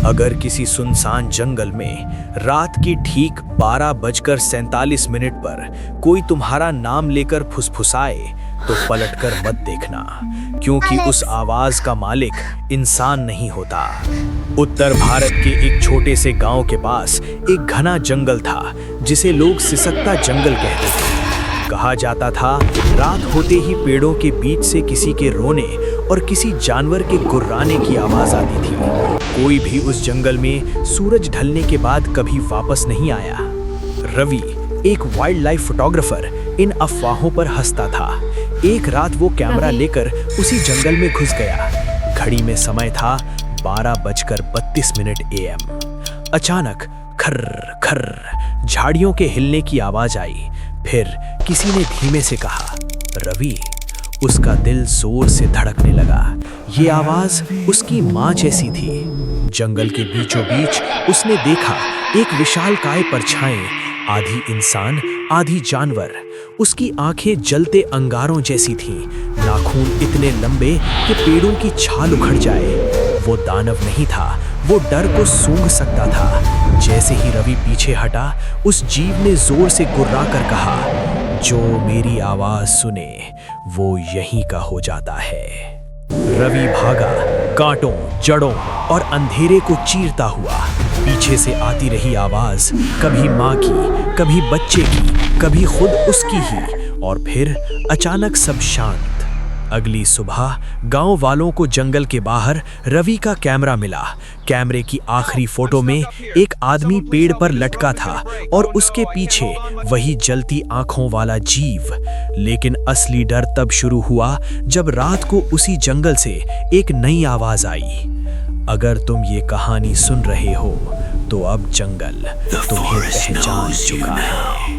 अगर किसी सुनसान जंगल में रात की ठीक 12:47 पर कोई तुम्हारा नाम लेकर फुसफुसाए तो पलटकर मत देखना, क्योंकि उस आवाज का मालिक इंसान नहीं होता। उत्तर भारत के एक छोटे से गांव के पास एक घना जंगल था जिसे लोग सिसकता जंगल कहते थे। कहा जाता था रात होते ही पेड़ों के बीच से किसी के रोने और किसी जानवर के गुर्राने की आवाज आती थी। कोई भी उस जंगल में सूरज ढलने के बाद कभी वापस नहीं आया। रवि, एक वाइल्ड लाइफ फोटोग्राफर, इन अफवाहों पर हंसता था। एक रात वो कैमरा लेकर उसी जंगल में घुस गया। घड़ी में समय था 12:32 AM। अचानक खर्र खर्र झाड़ियों के हिलने की आवाज आई। फिर किसी ने धीमे से कहा, रवि। उसका दिल जोर से धड़कने लगा। ये आवाज उसकी माँ जैसी थी। जंगल के बीचों बीच उसने देखा एक विशालकाय परछाई, आधी इंसान आधी जानवर। उसकी आंखें जलते अंगारों जैसी थीं, नाखून इतने लंबे कि पेड़ों की छाल उखड़ जाए। वो दानव नहीं था, वो डर को सूंघ सकता था। जैसे ही रवि पीछे हटा, उस जीव ने जोर से गुर्रा कर कहा, जो मेरी आवाज सुने वो यहीं का हो जाता है। रवि भागा, कांटों, जड़ों और अंधेरे को चीरता हुआ। पीछे से आती रही आवाज कभी माँ की, कभी बच्चे की, कभी खुद उसकी ही, और फिर अचानक सब शांत। अगली सुबह गांव वालों को जंगल के बाहर रवि का कैमरा मिला। कैमरे की आखिरी फोटो में एक आदमी पेड़ पर लटका था और उसके पीछे वही जलती आंखों वाला जीव। लेकिन असली डर तब शुरू हुआ जब रात को उसी जंगल से एक नई आवाज आई। अगर तुम ये कहानी सुन रहे हो तो अब जंगल तुम्हें पहचान चुका है।